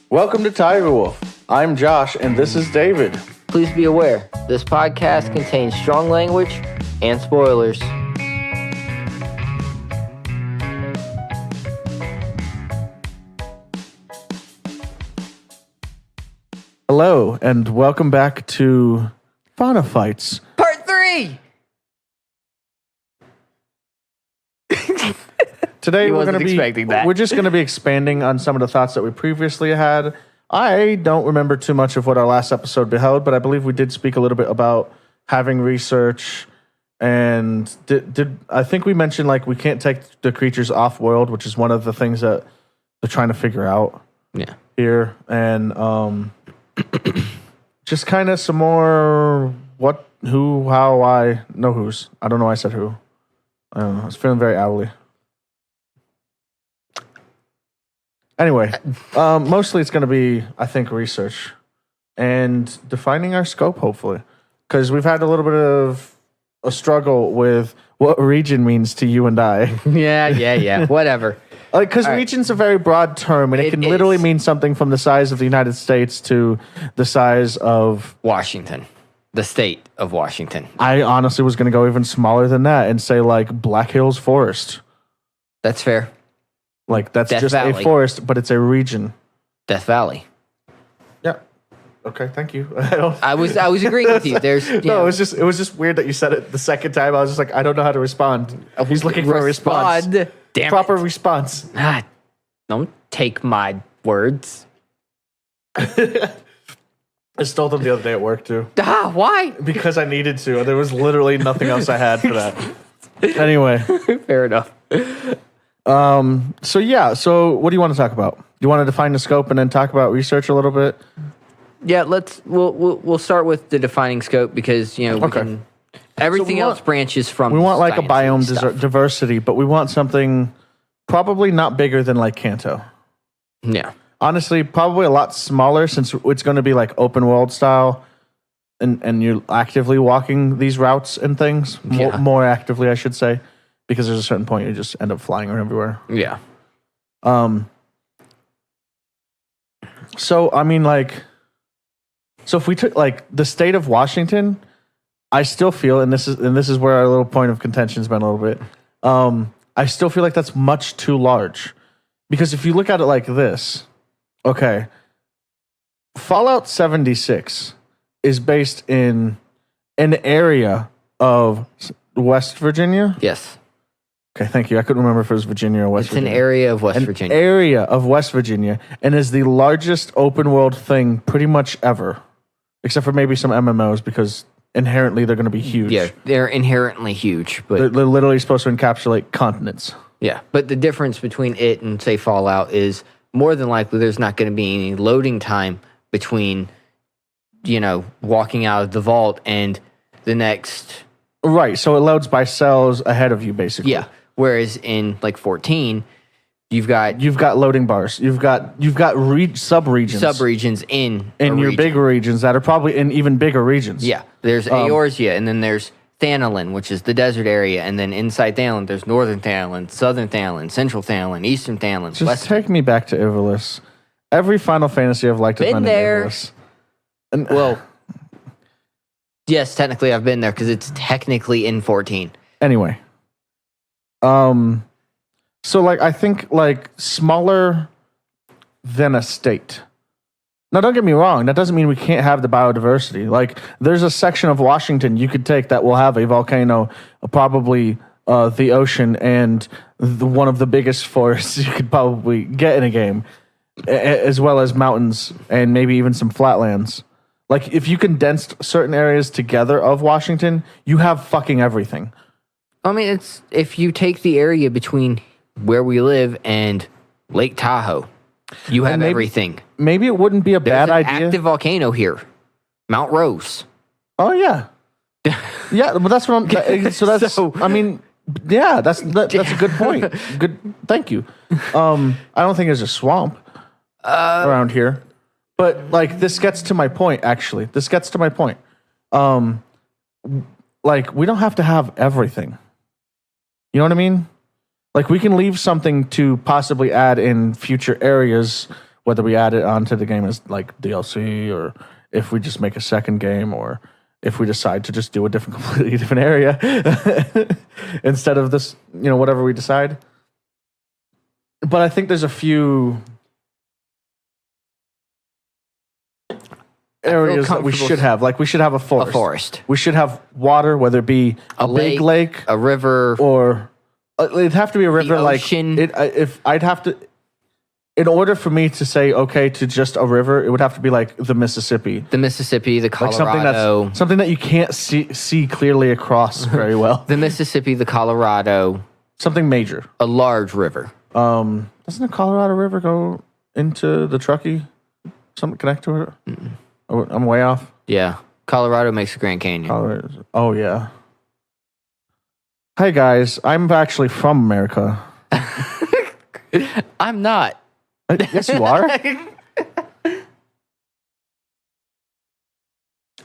Welcome to TigerWolf. I'm Josh, and this is David. Please be aware, this podcast contains strong language and spoilers. Hello, and welcome back to Fauna Fights. Part 3! Today expecting that. we're just going to be expanding on some of the thoughts that we previously had. I don't remember too much of what our last episode beheld, but I believe we did speak a little bit about having research, and did I think we mentioned like we can't take the creatures off world, which is one of the things that they're trying to figure out. Yeah. Here, and just kind of some more what, who, how, why, no who's. I don't know why I said who. I don't know. I was feeling very owly. Anyway, mostly it's going to be, I think, research and defining our scope, hopefully. Because we've had a little bit of a struggle with what region means to you and I. Yeah. Whatever. Like, because region's a very broad term, and it can literally mean something from the size of the United States to the size of Washington. The state of Washington. I honestly was going to go even smaller than that and say, like, Black Hills Forest. That's fair. Like, that's Death just Valley. a forest, but it's a region. Death Valley. Yeah. Okay, thank you. I was agreeing with you. There's No, it was just weird that you said it the second time. I was just like, I don't know how to respond. He's looking for a response. Damn Proper it. response. Don't take my words. I stole them the other day at work too. Why? Because I needed to. There was literally nothing else I had for that. Anyway. Fair enough. So what do you want to talk about? You want to define the scope and then talk about research a little bit? Yeah, we'll start with the defining scope because everything else branches from. We want like a science biome and stuff. diversity, but we want something probably not bigger than like Kanto. Yeah. Honestly, probably a lot smaller since it's going to be like open world style, and you're actively walking these routes and things more actively, I should say, because there's a certain point you just end up flying everywhere. Yeah. So I mean, like, so if we took like the state of Washington, I still feel, and this is where our little point of contention has been a little bit. I still feel like that's much too large, because if you look at it like this, okay, Fallout 76 is based in an area of West Virginia. Yes. Okay, thank you. I couldn't remember if it was Virginia or West Virginia. It's an area of West Virginia. Area of West Virginia, and is the largest open world thing pretty much ever, except for maybe some MMOs, because inherently they're going to be huge. Yeah, they're inherently huge, but they're literally supposed to encapsulate continents. Yeah, but the difference between it and say Fallout is more than likely there's not going to be any loading time between, walking out of the vault and the next. Right, so it loads by cells ahead of you, basically. Yeah. Whereas in like 14, you've got loading bars. You've got subregions in your big regions that are probably in even bigger regions. Yeah, there's Eorzea, and then there's Thanalan, which is the desert area, and then inside Thanalan, there's Northern Thanalan, Southern Thanalan, Central Thanalan, Eastern Thanalan. Just take me back to Ivalice. Every Final Fantasy I've liked has been in Ivalice. And well, yes, technically I've been there because it's technically in 14. Anyway. So like I think like smaller than a state. Now don't get me wrong, that doesn't mean we can't have the biodiversity. Like there's a section of Washington you could take that will have a volcano, probably the ocean, and one of the biggest forests you could probably get in a game, as well as mountains and maybe even some flatlands. Like if you condense certain areas together of Washington, you have fucking everything. I mean, it's if you take the area between where we live and Lake Tahoe, you have everything. Maybe it wouldn't be a bad idea. There's an active volcano here, Mount Rose. Oh yeah, yeah. But that's what I'm. So that's. I mean, yeah. That's a good point. Good. Thank you. I don't think there's a swamp around here, but like this gets to my point. Actually, this gets to my point. Like we don't have to have everything. You know what I mean? Like we can leave something to possibly add in future areas whether we add it onto the game as like DLC, or if we just make a second game, or if we decide to just do a completely different area instead of this, whatever we decide. But I think there's a few areas that we should have. Like, we should have a forest. A forest. We should have water, whether it be a big lake, a river, or it'd have to be a river. Like, ocean. if I'd have to, in order for me to say okay to just a river, it would have to be like the Mississippi, the Colorado, like something that you can't see clearly across very well. the Mississippi, the Colorado, something major, a large river. Doesn't the Colorado River go into the Truckee? Something connect to it? Oh, I'm way off. Yeah, Colorado makes the Grand Canyon. Oh yeah. Hi guys, I'm actually from America. I'm not. Yes, you are.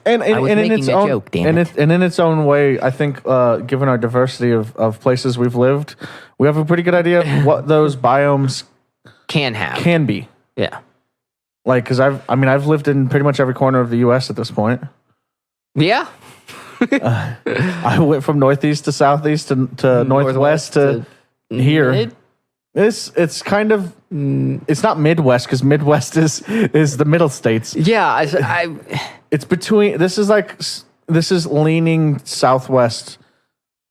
And in its own joke, damn it. And in its own way, I think, given our diversity of places we've lived, we have a pretty good idea of what those biomes can be. Yeah. Like, because I've lived in pretty much every corner of the U.S. at this point. Yeah. I went from northeast to southeast to northwest to here. It's kind of it's not Midwest, because Midwest is the middle states. Yeah, it's between. This is leaning southwest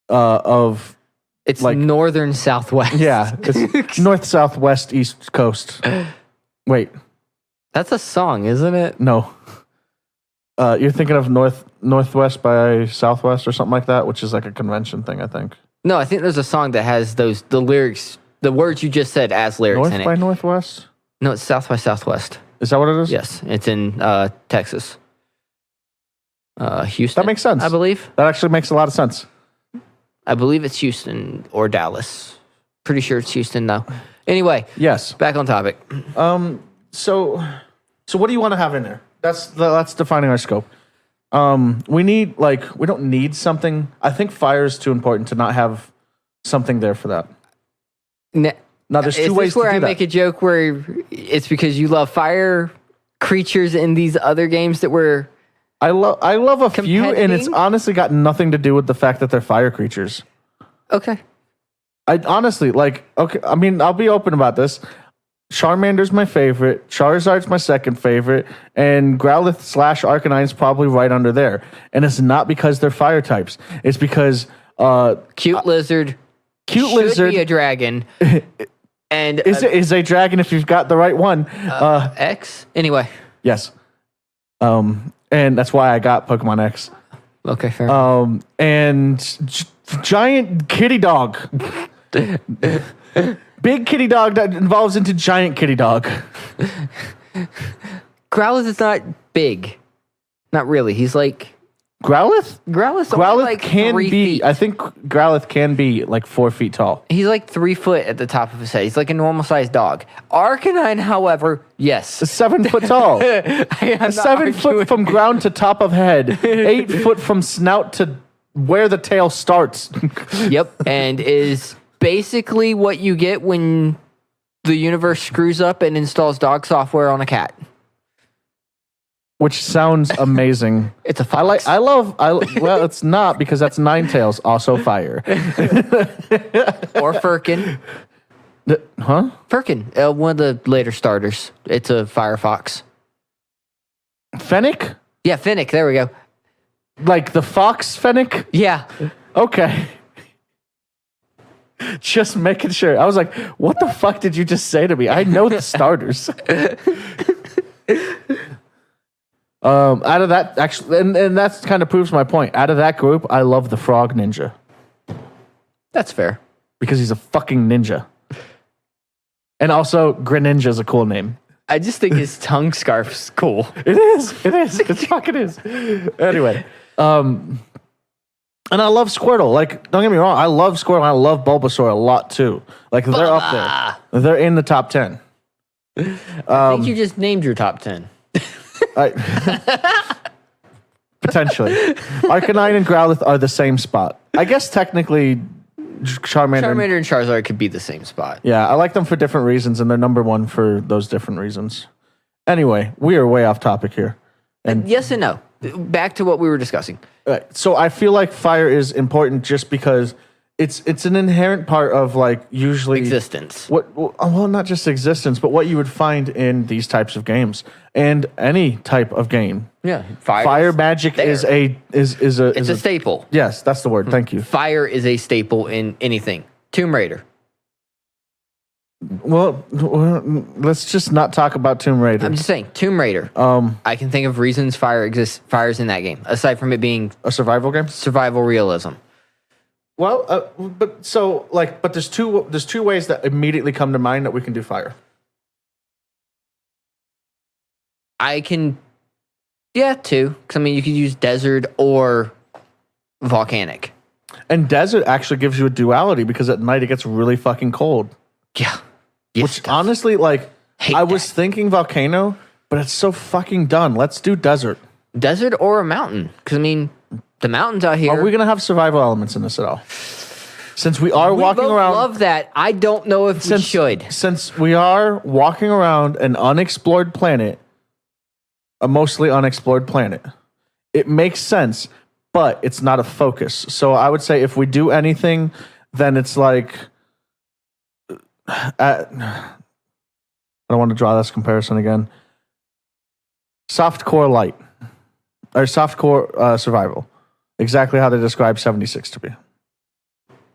of. It's like northern southwest. Yeah, it's north, southwest, east coast. Wait, that's a song, isn't it? No, you're thinking of northwest by southwest or something like that, which is like a convention thing, I think. No, I think there's a song that has the lyrics, the words you just said as lyrics North in it. by northwest? No, it's south by southwest. Is that what it is? Yes, it's in Texas. Houston. That makes sense. I believe. That actually makes a lot of sense. I believe it's Houston or Dallas. Pretty sure it's Houston, though. Anyway. Yes. Back on topic. So what do you want to have in there? That's defining our scope. We don't need something. I think fire is too important to not have something there for that. Now, there's two ways to do that. Is this where I make a joke where it's because you love fire creatures in these other games that were... I love a few, and it's honestly got nothing to do with the fact that they're fire creatures. Okay. I honestly, I'll be open about this. Charmander's my favorite. Charizard's my second favorite. And Growlithe / Arcanine's probably right under there. And it's not because they're fire types. It's because... Cute lizard should be a dragon. And is a dragon if you've got the right one. X? Anyway. Yes. And that's why I got Pokemon X. Okay, fair. And giant kitty dog. Big kitty dog that evolves into giant kitty dog. Growlithe is not big. Not really. He's like... Growlithe? Growlithe like can 3 be... feet. I think Growlithe can be like 4 feet tall. He's like 3 foot at the top of his head. He's like a normal-sized dog. Arcanine, however, yes. 7 foot tall. 7 foot from ground to top of head. 8 foot from snout to where the tail starts. Yep, and is basically what you get when the universe screws up and installs dog software on a cat. Which sounds amazing. It's a fox. Well, it's not, because that's Ninetales, also fire. Or Furkin. Huh? Furkin, one of the later starters. It's a firefox. Fennec? Yeah, Fennec, there we go. Like the fox Fennec? Yeah. Okay. Just making sure. I was like, what the fuck did you just say to me? I know the starters. Out of that, actually, and that kind of proves my point. Out of that group, I love the Frog Ninja. That's fair. Because he's a fucking ninja. And also, Greninja is a cool name. I just think his tongue scarf's cool. It is. It fucking is. Anyway. And I love Squirtle. Like, don't get me wrong. I love Squirtle. I love Bulbasaur a lot, too. Like, they're up there. They're in the top 10. I think you just named your top 10. Potentially. Arcanine and Growlithe are the same spot. I guess technically Charmander and Charizard could be the same spot. Yeah, I like them for different reasons, and they're number one for those different reasons. Anyway, we are way off topic here. And yes and no. Back to what we were discussing. Right. So I feel like fire is important just because it's an inherent part of like usually Existence. Well, not just existence, but what you would find in these types of games and any type of game. Yeah. Fire magic is a staple. Yes, that's the word. Thank you. Fire is a staple in anything. Tomb Raider. Well, let's just not talk about Tomb Raider. I'm just saying, Tomb Raider. I can think of reasons fire's in that game, aside from it being a survival game. Survival realism. Well, but there's two ways that immediately come to mind that we can do fire. Two. Because I mean, you could use desert or volcanic. And desert actually gives you a duality because at night it gets really fucking cold. Yeah. Yes, which honestly, I was thinking volcano, but it's so fucking done. Let's do desert. Desert or a mountain. Because, I mean, the mountains out here. Are we going to have survival elements in this at all? Since we are walking around. I love that. I don't know if we should. Since we are walking around an unexplored planet, a mostly unexplored planet, it makes sense, but it's not a focus. So I would say if we do anything, then it's like. I don't want to draw this comparison again. Softcore light. Or softcore survival. Exactly how they describe 76 to be.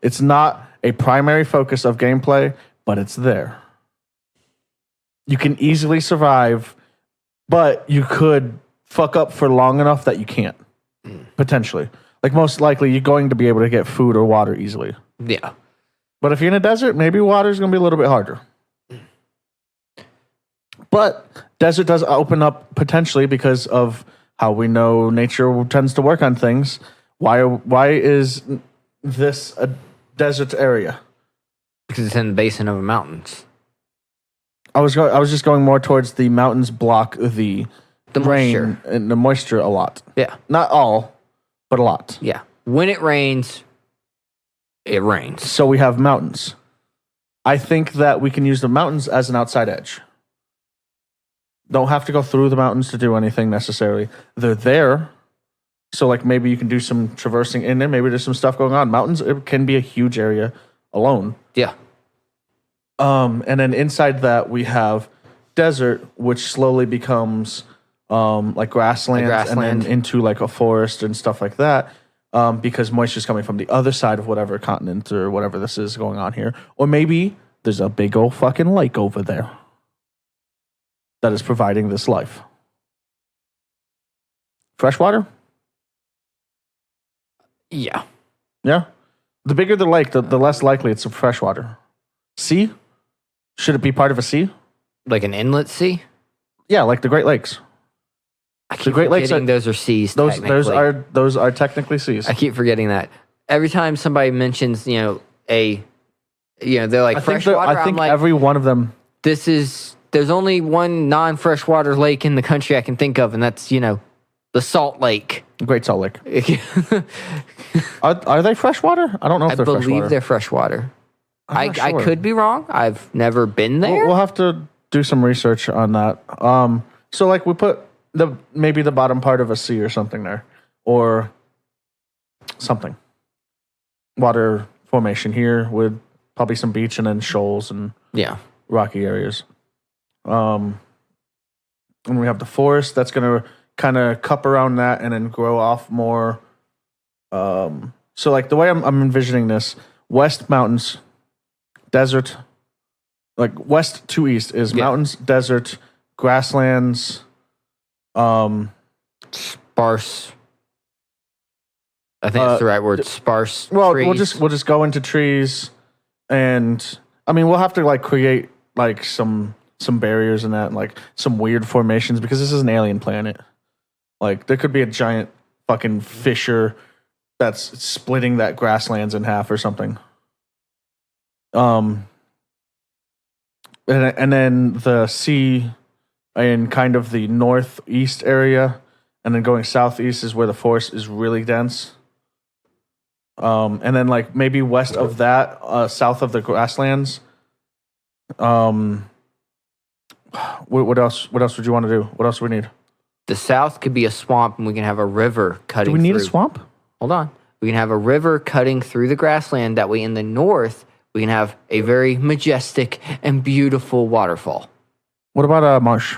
It's not a primary focus of gameplay, but it's there. You can easily survive, but you could fuck up for long enough that you can't. Potentially. Like most likely, you're going to be able to get food or water easily. Yeah. But if you're in a desert, maybe water's going to be a little bit harder. But desert does open up potentially because of how we know nature tends to work on things. Why is this a desert area? Because it's in the basin of the mountains. I was just going more towards the mountains block the rain moisture. And the moisture a lot. Yeah. Not all, but a lot. Yeah. When it rains, it rains. So we have mountains. I think that we can use the mountains as an outside edge. Don't have to go through the mountains to do anything necessarily. They're there. So like maybe you can do some traversing in there. Maybe there's some stuff going on. Mountains, it can be a huge area alone. Yeah. And then inside that we have desert, which slowly becomes like grassland and then into like a forest and stuff like that. Because moisture is coming from the other side of whatever continent or whatever this is going on here. Or maybe there's a big old fucking lake over there that is providing this life. Freshwater? Yeah. Yeah? The bigger the lake, the less likely it's freshwater. Sea? Should it be part of a sea? Like an inlet sea? Yeah, like the Great Lakes. I keep forgetting those are seas. Those are technically seas. I keep forgetting that. Every time somebody mentions, they're like freshwater. I think every one of them. There's only one non-freshwater lake in the country I can think of, and that's, the Salt Lake. Great Salt Lake. Are they freshwater? I don't know if they're freshwater. I believe they're freshwater. I'm not sure. I could be wrong. I've never been there. We'll have to do some research on that. So like we put maybe the bottom part of a sea or something there, or something. Water formation here with probably some beach and then shoals and rocky areas. And we have the forest that's going to kind of cup around that and then grow off more. So like the way I'm envisioning this, west mountains, desert, like west to east is mountains, desert, grasslands, sparse. I think that's the right word. Sparse. Well, trees. we'll just go into trees, and I mean we'll have to like create like some barriers and that, and like some weird formations because this is an alien planet. Like there could be a giant fucking fissure that's splitting that grasslands in half or something. And then the sea in kind of the northeast area, and then going southeast is where the forest is really dense. And then like maybe west of that, south of the grasslands. What else? What else would you want to do? What else do we need? The south could be a swamp, and we can have a river cutting. Do we need through. a swamp? Hold on. We can have a river cutting through the grassland. That way, in the north, we can have a very majestic and beautiful waterfall. What about a marsh?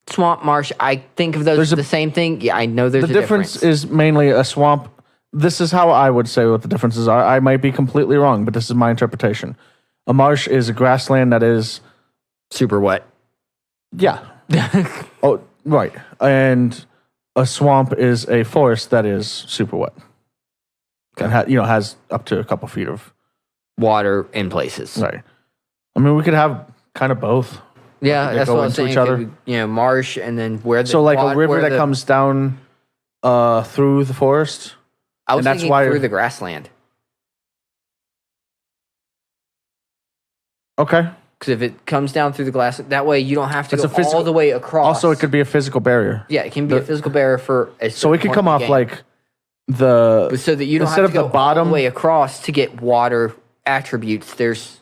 Swamp, marsh. I think of those as the same thing. Yeah, I know there's The a difference is mainly a swamp. This is how I would say what the differences are. I might be completely wrong, but this is my interpretation. A marsh is a grassland that is super wet. Yeah. Oh, right. And a swamp is a forest that is super wet. And has up to a couple feet of water in places. Right. I mean, we could have kind of both. Yeah, that's what I'm saying. Each other. Marsh and then where the a river that comes down through the forest. I was thinking through the grassland. Okay. Because if it comes down through the glass, that way you don't have to go all the way across. Also, it could be a physical barrier. Yeah, it can be a physical barrier for a so it could come off like so that you don't instead have to of go the bottom all the way across to get water attributes.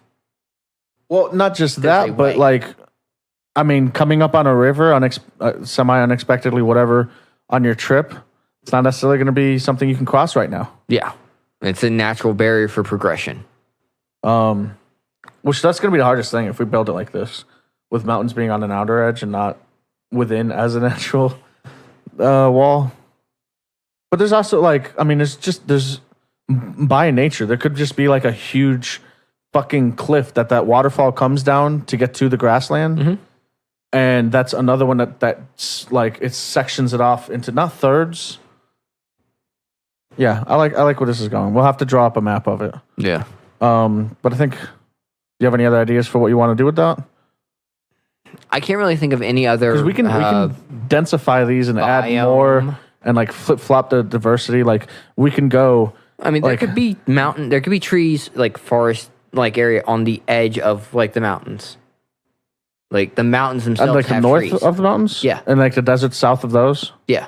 Not just that, but like, I mean, coming up on a river, semi unexpectedly, whatever, on your trip, it's not necessarily going to be something you can cross right now. Yeah, it's a natural barrier for progression. Which that's going to be the hardest thing if we build it like this, with mountains being on an outer edge and not within as an actual wall. But there's also there's by nature, there could just be like a huge fucking cliff that waterfall comes down to get to the grassland. Mm-hmm. And that's another one that's like, it sections it off into not thirds. Yeah, I like where this is going. We'll have to draw up a map of it. Yeah. But I think, do you have any other ideas for what you want to do with that? I can't really think of any other. Because we can densify these and add more and like flip flop the diversity. Like we can go. I mean, there could be there could be trees, like forest, like area on the edge of like the mountains. Like the mountains themselves, and like have the north trees. of the mountains. Yeah, and like the desert south of those. Yeah.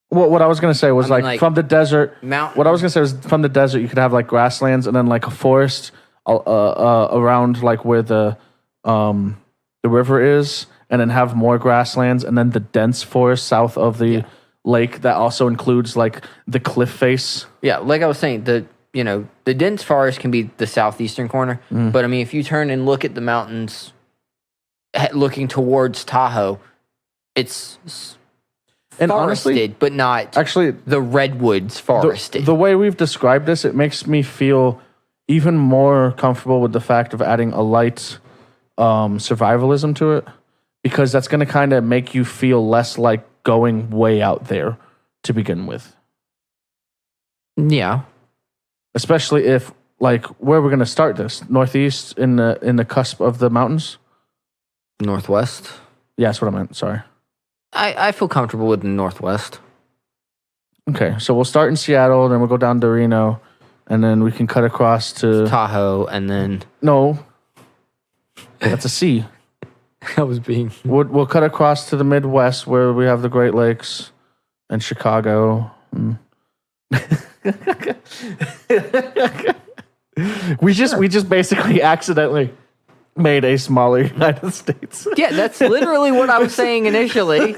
What I was gonna say was like from the desert. What I was gonna say was from the desert, you could have like grasslands and then like a forest around like where the river is, and then have more grasslands, and then the dense forest south of the lake that also includes like the cliff face. Yeah, like I was saying, the dense forest can be the southeastern corner, but I mean, if you turn and look at the mountains, looking towards Tahoe, it's and forested, honestly, but not actually the redwoods forested. The way we've described this, it makes me feel even more comfortable with the fact of adding a light survivalism to it, because that's going to kind of make you feel less like going way out there to begin with. Yeah. Especially if, like, where we're going to start this? Northeast in the cusp of the mountains? Northwest? Yeah, that's what I meant. Sorry. I feel comfortable with the Northwest. Okay, so we'll start in Seattle, then we'll go down to Reno, and then we can cut across to Tahoe, and then... No. That's a C. I was being... We'll cut across to the Midwest where we have the Great Lakes and Chicago. We just basically accidentally made a smaller United States. Yeah, that's literally what I was saying initially.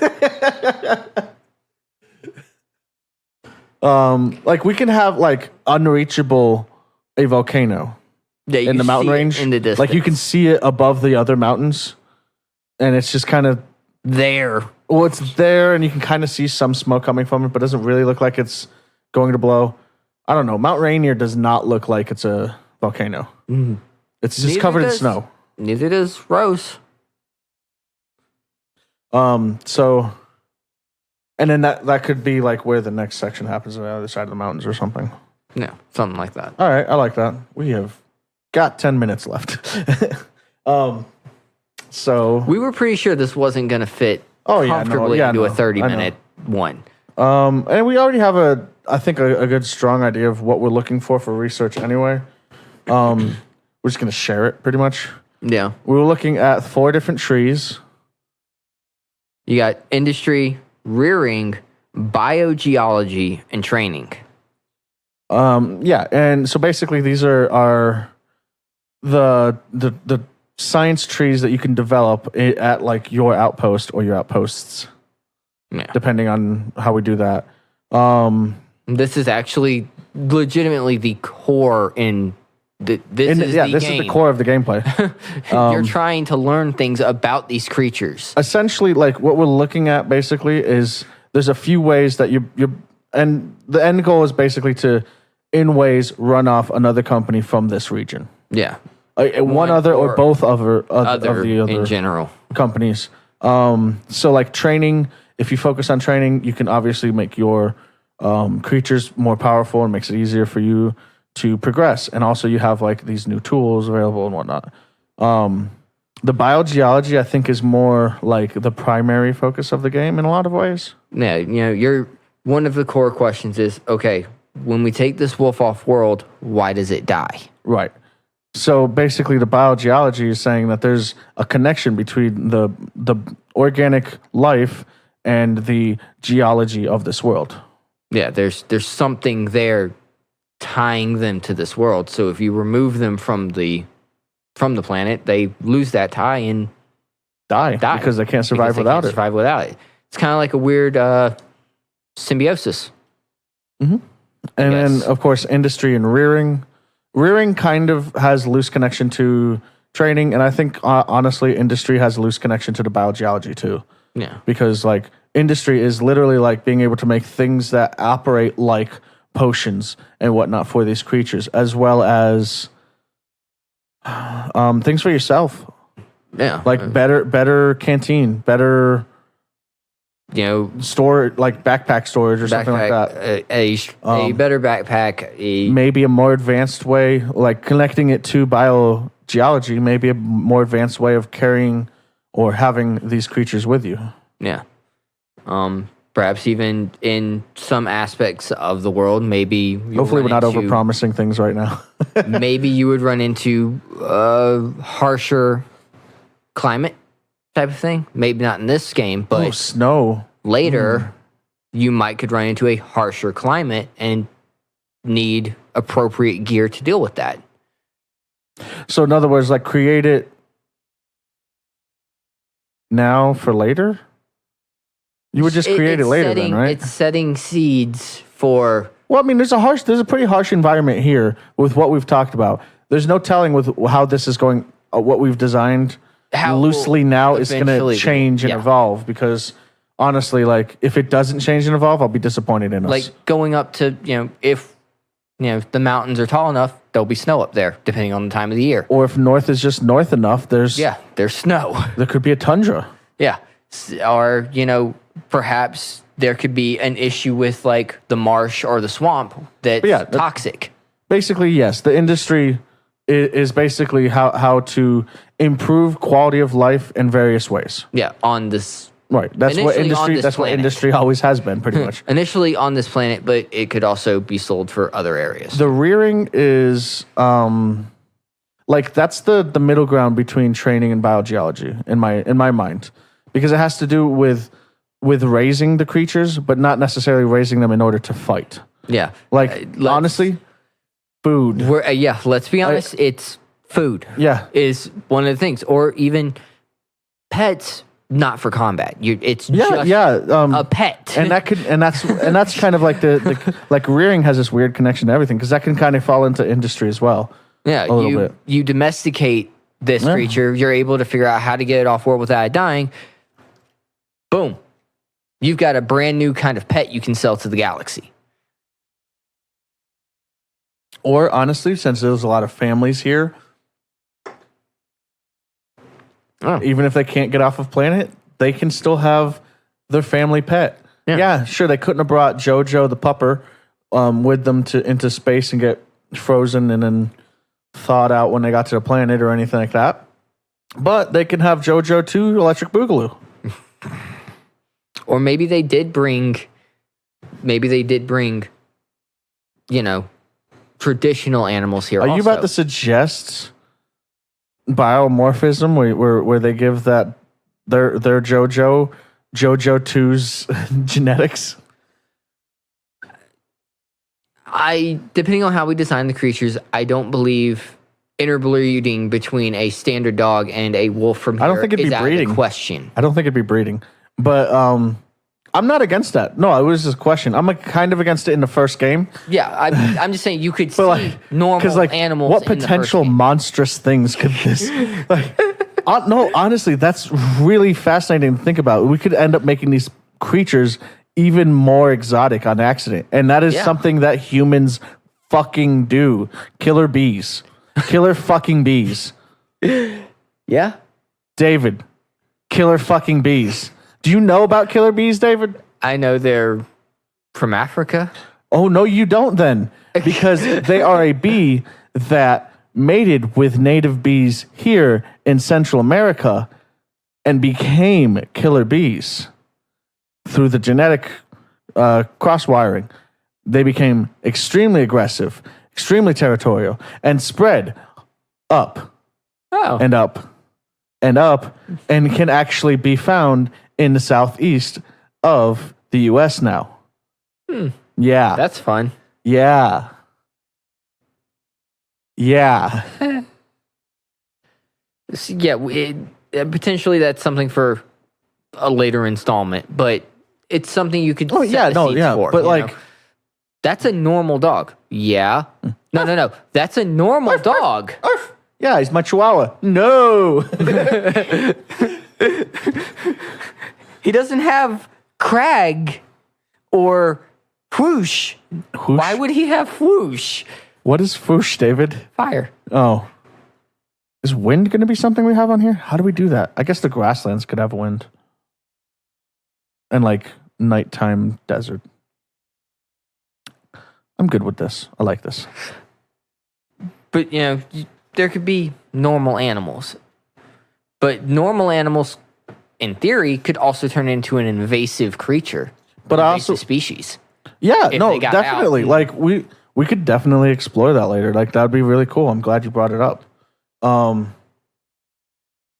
Like we can have like unreachable a volcano in the mountain range. In the distance. Like you can see it above the other mountains, and it's just kind of there. Well, it's there, and you can kind of see some smoke coming from it, but it doesn't really look like it's going to blow. I don't know. Mount Rainier does not look like it's a volcano. Mm. It's just covered in snow. Neither does Rose. So, and then that could be like where the next section happens on the other side of the mountains or something. Yeah, something like that. All right, I like that. We have got 10 minutes left. So we were pretty sure this wasn't going to fit comfortably into a 30-minute one. And we already have I think a good strong idea of what we're looking for research anyway. We're just going to share it pretty much. Yeah. We were looking at 4 different trees. You got industry, rearing, biogeology, and training. Yeah, and so basically these are the science trees that you can develop at like your outpost or your outposts, Yeah. depending on how we do that. This is actually legitimately the core in this This game. is the core of the gameplay. You're trying to learn things about these creatures. Essentially, like what we're looking at basically is there's a few ways that you and the end goal is basically to in ways run off another company from this region. Yeah. One other or both of the other in general companies. So like training, if you focus on training, you can obviously make your creatures more powerful and makes it easier for you to progress. And also you have like these new tools available and whatnot. The biogeology, I think, is more like the primary focus of the game in a lot of ways. Yeah, you're one of the core questions is, okay, when we take this wolf off world, why does it die? Right. So basically the biogeology is saying that there's a connection between the organic life and the geology of this world. Yeah, there's something there tying them to this world. So if you remove them from the planet, they lose that tie and Die because they can't survive without it. Survive without it. It's kind of like a weird symbiosis. Mm-hmm. And then, of course, industry and rearing. Rearing kind of has loose connection to training, and I think, honestly, industry has a loose connection to the biogeology, too. Yeah. Because, like, industry is literally, like, being able to make things that operate like potions and whatnot for these creatures, as well as things for yourself. Yeah. Like, better canteen, better... store like backpack storage or something like that. A better backpack. Maybe a more advanced way, like connecting it to biogeology, maybe a more advanced way of carrying or having these creatures with you. Yeah. Perhaps even in some aspects of the world, maybe. Hopefully, we're not overpromising things right now. Maybe you would run into harsher climate type of thing. Maybe not in this game, but snow. Later, you could run into a harsher climate and need appropriate gear to deal with that. So, in other words, like create it now for later. You would just create it later, then, right? It's setting seeds for. Well, I mean, there's a pretty harsh environment here with what we've talked about. There's no telling with how this is going. What we've designed loosely now is going to change and evolve because honestly, like if it doesn't change and evolve, I'll be disappointed in us. Like going up to, if the mountains are tall enough, there'll be snow up there depending on the time of the year. Or if north is just north enough, there's snow. There could be a tundra. Yeah. Or, perhaps there could be an issue with like the marsh or the swamp that's toxic. Basically, yes. The industry is basically how to improve quality of life in various ways. Yeah, on this. Right. That's what industry. That's what industry always has been, pretty much. Initially on this planet, but it could also be sold for other areas. The rearing is like that's the middle ground between training and biogeology in my mind, because it has to do with raising the creatures, but not necessarily raising them in order to fight. Yeah. Like honestly, food. Let's be honest. It's food. Yeah, is one of the things, or even pets. Not for combat. It's just a pet, and that's kind of like the like rearing has this weird connection to everything because that can kind of fall into industry as well. Yeah, you domesticate this creature. You're able to figure out how to get it off world without it dying. Boom, you've got a brand new kind of pet you can sell to the galaxy. Or honestly, since there's a lot of families here. Oh. Even if they can't get off of planet, they can still have their family pet. Yeah, sure. They couldn't have brought Jojo the pupper with them into space and get frozen and then thawed out when they got to the planet or anything like that. But they can have Jojo 2 Electric Boogaloo. Or maybe they did bring, traditional animals here. Are you about to suggest biomorphism where they give that their Jojo 2's genetics? Depending on how we design the creatures, I don't believe interbreeding between a standard dog and a wolf from here I don't think it'd is be out of breeding. the question. I don't think it'd be breeding, but I'm not against that. No, it was just a question. I'm like kind of against it in the first game. Yeah, I'm just saying you could see Like, normal animals. what in the first potential game. monstrous things could this? Like, no, honestly, that's really fascinating to think about. We could end up making these creatures even more exotic on accident, and that is something that humans fucking do. Killer bees, killer fucking bees. Yeah. David, killer fucking bees. Do you know about killer bees, David? I know they're from Africa. Oh, no, you don't then. Because they are a bee that mated with native bees here in Central America and became killer bees through the genetic cross-wiring. They became extremely aggressive, extremely territorial, and spread up and up and up, and can actually be found in the southeast of the U.S. now. Yeah. That's fun. Yeah. Yeah. Potentially that's something for a later installment, but it's something you could set the seeds for. But like, know? That's a normal dog. Yeah. No. That's a normal dog. Arf. Yeah, he's my chihuahua. No. He doesn't have crag or whoosh. Whoosh? Why would he have whoosh? What is whoosh, David? Fire. Oh. Is wind going to be something we have on here? How do we do that? I guess the grasslands could have wind. And like nighttime desert. I'm good with this. I like this. But, there could be normal animals. But normal animals, in theory, could also turn into an invasive creature. But invasive species. Yeah, if no, they got definitely. out. Like we could definitely explore that later. Like that'd be really cool. I'm glad you brought it up. On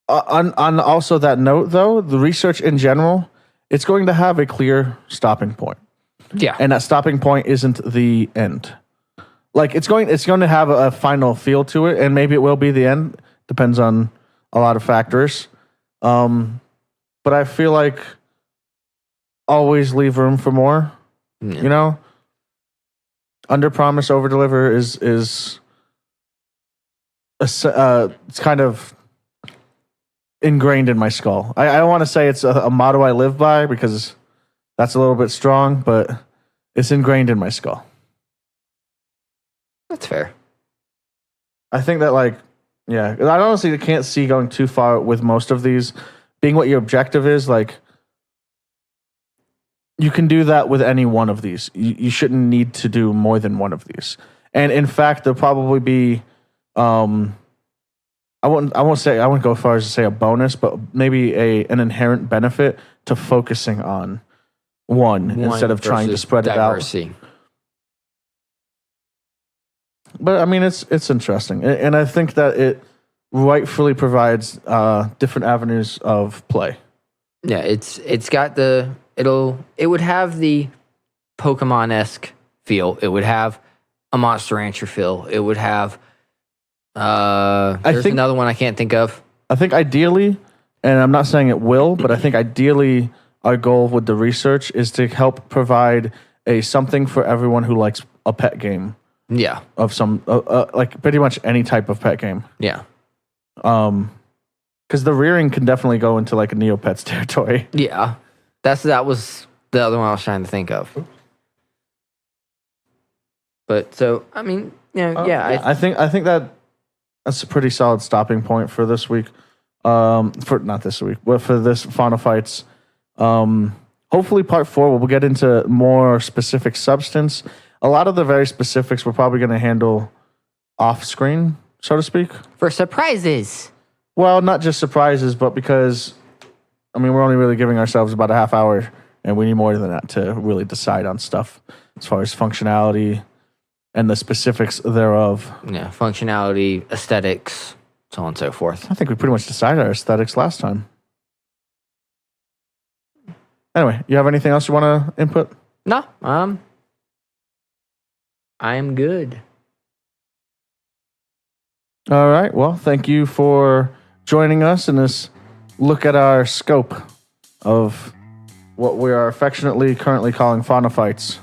also that note though, the research in general, it's going to have a clear stopping point. Yeah. And that stopping point isn't the end. Like it's going to have a final feel to it, and maybe it will be the end. Depends on a lot of factors. But I feel like always leave room for more. Yeah. Under promise, over deliver is it's kind of ingrained in my skull. I don't want to say it's a motto I live by because that's a little bit strong, but it's ingrained in my skull. That's fair. I think that I honestly can't see going too far with most of these. Being what your objective is, like, you can do that with any one of these. You shouldn't need to do more than one of these. And in fact, there'll probably be, I wouldn't go as far as to say a bonus, but maybe an inherent benefit to focusing on one instead of trying to spread diversity. it out. But I mean, it's interesting, and I think that it rightfully provides different avenues of play. Yeah, it's got it would have the Pokemon-esque feel. It would have a Monster Rancher feel. It would have there's another one I can't think of. I think ideally, and I'm not saying it will, but I think ideally our goal with the research is to help provide something for everyone who likes a pet game. Yeah. Of some like pretty much any type of pet game. Yeah. Because the rearing can definitely go into like a Neopets territory. Yeah. That was the other one I was trying to think of. But so I mean, I think that's a pretty solid stopping point for this week. For not this week, but for this Fauna Fights. Hopefully part 4 we'll get into more specific substance. A lot of the very specifics we're probably going to handle off screen, so to speak. For surprises. Well, not just surprises, but because, I mean, we're only really giving ourselves about a half hour, and we need more than that to really decide on stuff as far as functionality and the specifics thereof. Yeah, functionality, aesthetics, so on and so forth. I think we pretty much decided our aesthetics last time. Anyway, you have anything else you want to input? No, I am good. All right. Well, thank you for joining us in this look at our scope of what we are affectionately currently calling Fauna Fights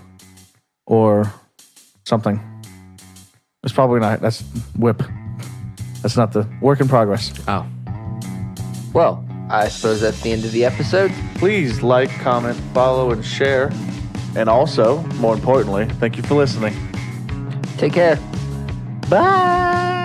or something. It's probably not. That's whip. That's not the work in progress. Oh. Well, I suppose that's the end of the episode. Please like, comment, follow, and share. And also, more importantly, thank you for listening. Take care. Bye.